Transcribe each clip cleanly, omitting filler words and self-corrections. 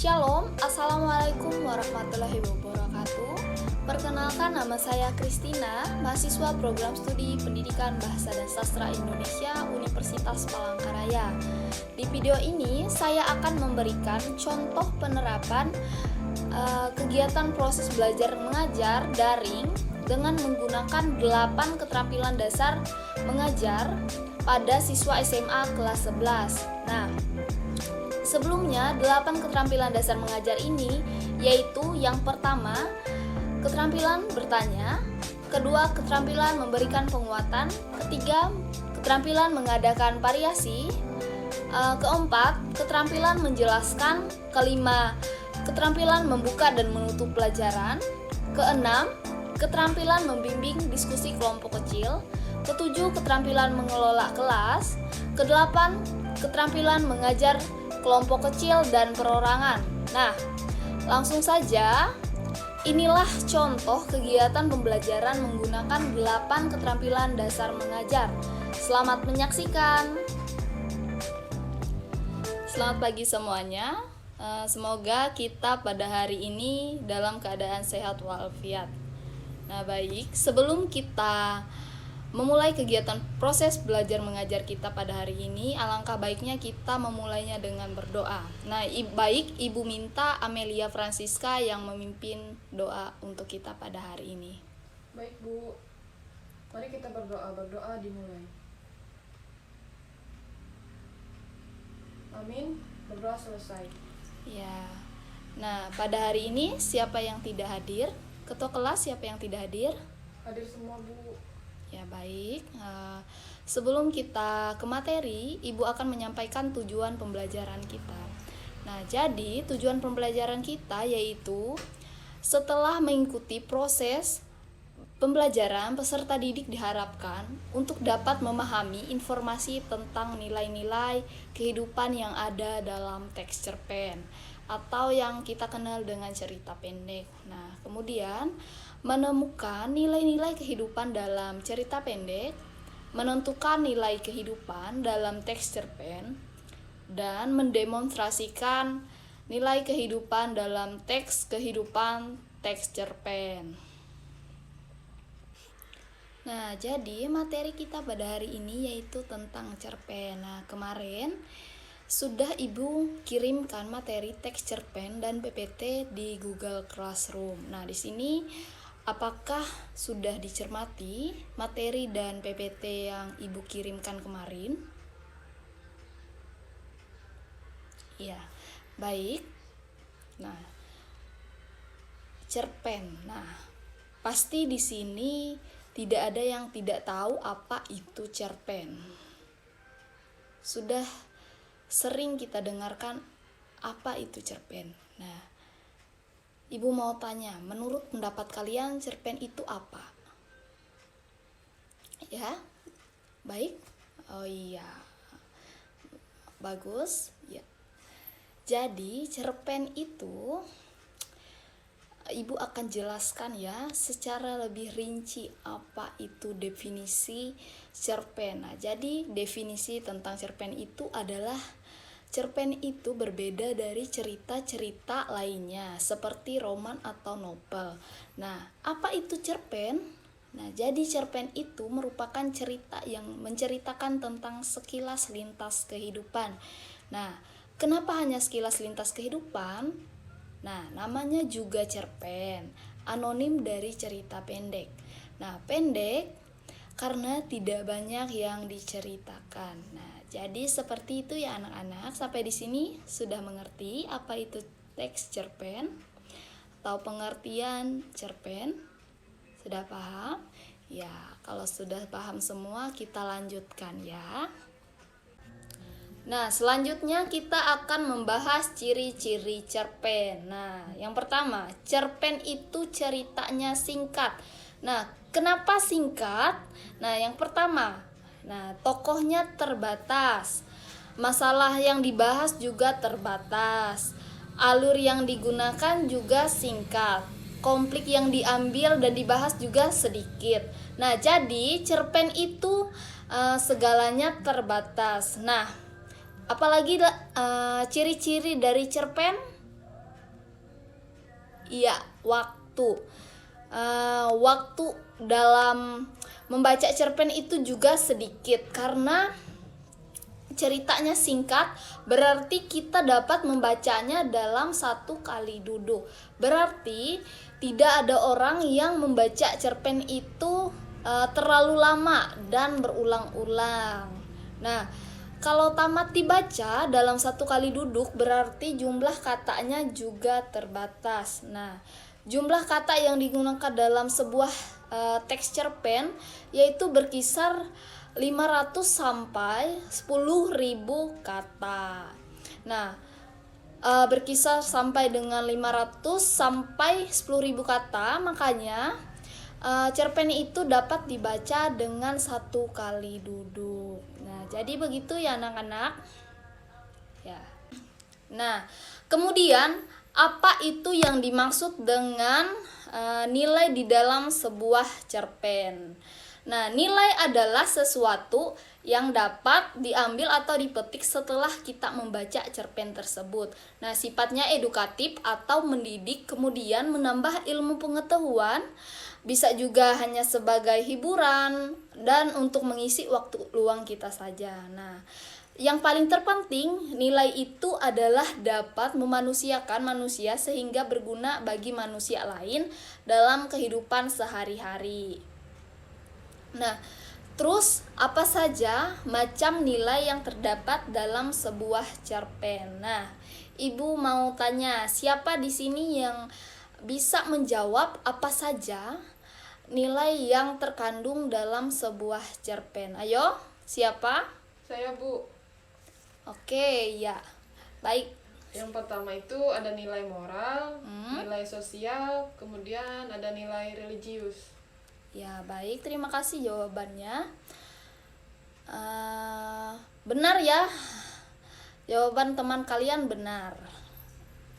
Shalom, Assalamualaikum warahmatullahi wabarakatuh. Perkenalkan, nama saya Kristina, mahasiswa program studi Pendidikan Bahasa dan Sastra Indonesia Universitas Palangkaraya. Di video ini saya akan memberikan contoh penerapan kegiatan proses belajar mengajar daring dengan menggunakan 8 keterampilan dasar mengajar pada siswa SMA kelas 11. Nah, sebelumnya 8 keterampilan dasar mengajar ini yaitu yang pertama, keterampilan bertanya, kedua, keterampilan memberikan penguatan, ketiga, keterampilan mengadakan variasi, keempat, keterampilan menjelaskan, kelima, keterampilan membuka dan menutup pelajaran, keenam, keterampilan membimbing diskusi kelompok kecil, ketujuh, keterampilan mengelola kelas, kedelapan, keterampilan mengajar kelompok kecil dan perorangan. Nah, langsung saja, inilah contoh kegiatan pembelajaran menggunakan 8 keterampilan dasar mengajar. Selamat menyaksikan. Selamat pagi semuanya. Semoga kita pada hari ini dalam keadaan sehat walafiat. Nah, baik, sebelum kita memulai kegiatan proses belajar mengajar kita pada hari ini, alangkah baiknya kita memulainya dengan berdoa. Nah, baik, Ibu minta Amelia Francisca yang memimpin doa untuk kita pada hari ini. Baik Bu, mari kita berdoa dimulai. Amin, berdoa selesai. Ya, nah pada hari ini siapa yang tidak hadir? Ketua kelas siapa yang tidak hadir? Hadir semua Bu. Ya baik, sebelum kita ke materi, Ibu akan menyampaikan tujuan pembelajaran kita. Nah, jadi tujuan pembelajaran kita yaitu setelah mengikuti proses pembelajaran, peserta didik diharapkan untuk dapat memahami informasi tentang nilai-nilai kehidupan yang ada dalam teks cerpen atau yang kita kenal dengan cerita pendek. Nah, kemudian menemukan nilai-nilai kehidupan dalam cerita pendek, menentukan nilai kehidupan dalam teks cerpen, dan mendemonstrasikan nilai kehidupan dalam teks kehidupan teks cerpen. Nah, jadi materi kita pada hari ini yaitu tentang cerpen. Nah, kemarin sudah Ibu kirimkan materi teks cerpen dan PPT di Google Classroom. Nah, di sini apakah sudah dicermati materi dan PPT yang Ibu kirimkan kemarin? Ya, baik. Nah, cerpen. Nah, pasti di sini tidak ada yang tidak tahu apa itu cerpen. Sudah sering kita dengarkan apa itu cerpen. Nah, Ibu mau tanya, menurut pendapat kalian cerpen itu apa? Ya, baik. Oh iya, bagus. Ya. Jadi cerpen itu Ibu akan jelaskan ya secara lebih rinci apa itu definisi cerpen. Nah, jadi definisi tentang cerpen itu adalah cerpen itu berbeda dari cerita-cerita lainnya seperti roman atau novel. Nah, apa itu cerpen? Nah, jadi cerpen itu merupakan cerita yang menceritakan tentang sekilas lintas kehidupan. Nah, kenapa hanya sekilas lintas kehidupan? Nah, namanya juga cerpen, anonim dari cerita pendek. Nah, pendek karena tidak banyak yang diceritakan. Nah, jadi seperti itu ya anak-anak. Sampai di sini sudah mengerti apa itu teks cerpen atau pengertian cerpen? Sudah paham? Ya, kalau sudah paham semua kita lanjutkan ya. Nah, selanjutnya kita akan membahas ciri-ciri cerpen. Nah, yang pertama, cerpen itu ceritanya singkat. Nah, kenapa singkat? Nah, yang pertama, tokohnya terbatas. Masalah yang dibahas juga terbatas. Alur yang digunakan juga singkat. Konflik yang diambil dan dibahas juga sedikit. Nah, jadi cerpen itu segalanya terbatas. Nah, apalagi ciri-ciri dari cerpen? Iya, waktu. Waktu dalam membaca cerpen itu juga sedikit karena ceritanya singkat, berarti kita dapat membacanya dalam 1 kali duduk. Berarti tidak ada orang yang membaca cerpen itu terlalu lama dan berulang-ulang. Nah, kalau tamat dibaca dalam 1 kali duduk berarti jumlah katanya juga terbatas. Nah, jumlah kata yang digunakan dalam sebuah teks cerpen yaitu berkisar 500 sampai 10.000 kata. Nah, berkisar sampai dengan 500 sampai 10.000 kata, makanya cerpen itu dapat dibaca dengan 1 kali duduk. Nah, jadi begitu ya anak-anak. Ya. Nah, kemudian apa itu yang dimaksud dengan nilai di dalam sebuah cerpen? Nah, nilai adalah sesuatu yang dapat diambil atau dipetik setelah kita membaca cerpen tersebut. Nah, sifatnya edukatif atau mendidik, kemudian menambah ilmu pengetahuan, bisa juga hanya sebagai hiburan dan untuk mengisi waktu luang kita saja. Nah, yang paling terpenting, nilai itu adalah dapat memanusiakan manusia sehingga berguna bagi manusia lain dalam kehidupan sehari-hari. Nah, terus apa saja macam nilai yang terdapat dalam sebuah cerpen? Nah, Ibu mau tanya, siapa di sini yang bisa menjawab apa saja nilai yang terkandung dalam sebuah cerpen? Ayo, siapa? Saya, Bu. Oke, ya. Baik. Yang pertama itu ada nilai moral, nilai sosial, kemudian ada nilai religius. Ya, baik. Terima kasih jawabannya. Benar ya. Jawaban teman kalian benar.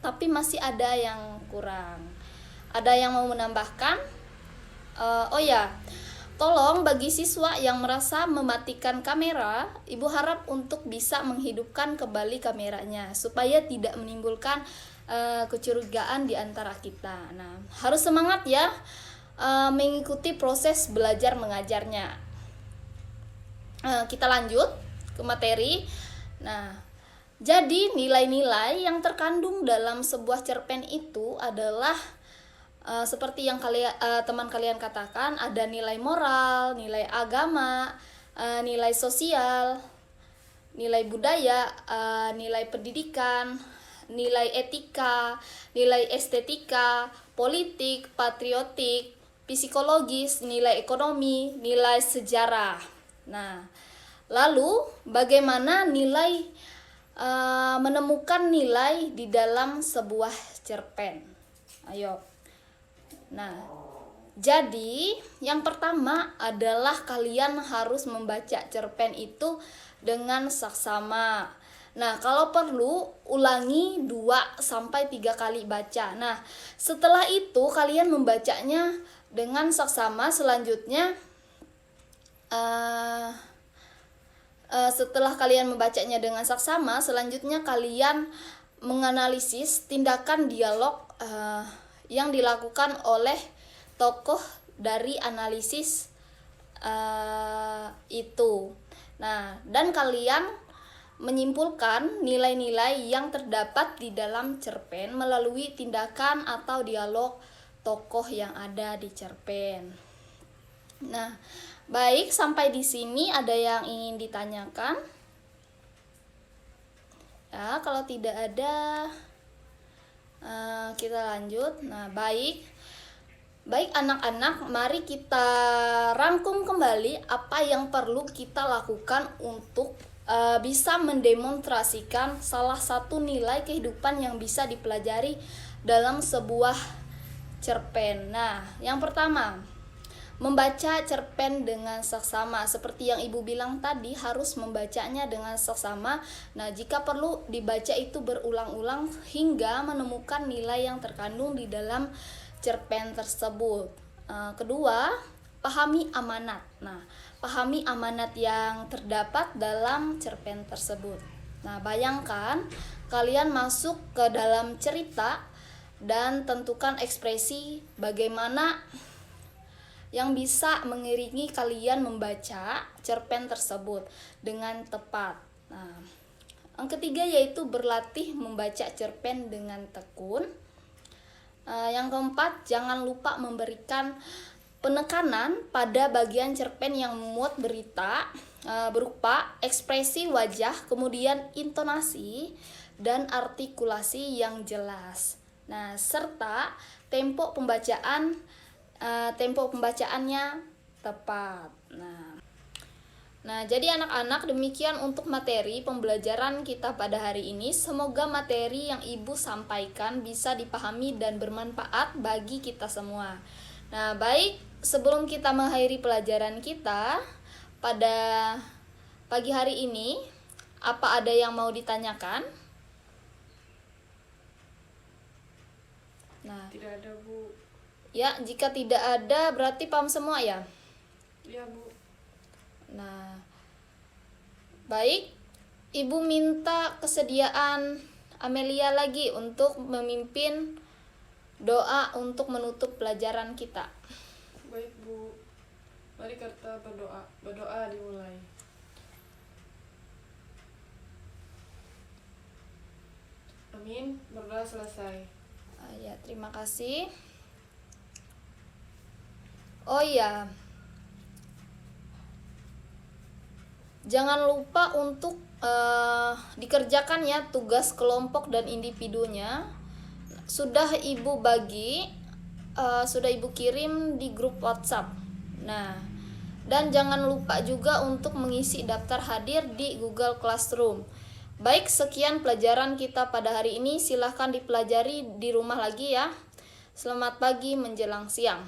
Tapi masih ada yang kurang. Ada yang mau menambahkan? Oh ya, tolong bagi siswa yang merasa mematikan kamera, Ibu harap untuk bisa menghidupkan kembali kameranya supaya tidak menimbulkan kecurigaan di antara kita. Nah, harus semangat ya mengikuti proses belajar mengajarnya. Kita lanjut ke materi. Nah, jadi nilai-nilai yang terkandung dalam sebuah cerpen itu adalah seperti yang teman kalian katakan, ada nilai moral, nilai agama, nilai sosial, nilai budaya, nilai pendidikan, nilai etika, nilai estetika, politik, patriotik, psikologis, nilai ekonomi, nilai sejarah. Nah, lalu bagaimana nilai menemukan nilai di dalam sebuah cerpen? Ayo. Nah, jadi yang pertama adalah kalian harus membaca cerpen itu dengan saksama. Nah, kalau perlu ulangi 2-3 kali baca. Nah, setelah itu kalian membacanya dengan saksama. Selanjutnya setelah kalian membacanya dengan saksama, selanjutnya kalian menganalisis tindakan dialog yang dilakukan oleh tokoh dari analisis itu. Nah, dan kalian menyimpulkan nilai-nilai yang terdapat di dalam cerpen melalui tindakan atau dialog tokoh yang ada di cerpen. Nah, baik, sampai di sini ada yang ingin ditanyakan? Ya, kalau tidak ada kita lanjut. Nah, baik anak-anak, mari kita rangkum kembali apa yang perlu kita lakukan untuk bisa mendemonstrasikan salah satu nilai kehidupan yang bisa dipelajari dalam sebuah cerpen. Nah, yang pertama, membaca cerpen dengan saksama. Seperti yang Ibu bilang tadi, harus membacanya dengan saksama. Nah, jika perlu dibaca itu berulang-ulang hingga menemukan nilai yang terkandung di dalam cerpen tersebut. Kedua, pahami amanat. Nah, pahami amanat yang terdapat dalam cerpen tersebut. Nah, bayangkan kalian masuk ke dalam cerita dan tentukan ekspresi bagaimana yang bisa mengiringi kalian membaca cerpen tersebut dengan tepat. Nah, yang ketiga yaitu berlatih membaca cerpen dengan tekun. Yang keempat, jangan lupa memberikan penekanan pada bagian cerpen yang memuat berita berupa ekspresi wajah, kemudian intonasi dan artikulasi yang jelas. Nah, serta tempo pembacaannya tepat. Nah, jadi anak-anak, demikian untuk materi pembelajaran kita pada hari ini. Semoga materi yang Ibu sampaikan bisa dipahami dan bermanfaat bagi kita semua. Nah, baik, sebelum kita mengakhiri pelajaran kita pada pagi hari ini, apa ada yang mau ditanyakan? Nah, Tidak ada, Bu. ya, jika tidak ada berarti paham semua ya? Iya, Bu. Nah, baik, Ibu minta kesediaan Amelia lagi untuk memimpin doa untuk menutup pelajaran kita. Baik, Bu. Mari kita berdoa. Berdoa dimulai. Amin. Berdoa selesai. Ya, terima kasih. Oh iya, jangan lupa untuk dikerjakan ya tugas kelompok dan individunya. Sudah Ibu bagi, sudah Ibu kirim di grup WhatsApp. Nah, dan jangan lupa juga untuk mengisi daftar hadir di Google Classroom. Baik, sekian pelajaran kita pada hari ini. Silahkan dipelajari di rumah lagi ya. Selamat pagi menjelang siang.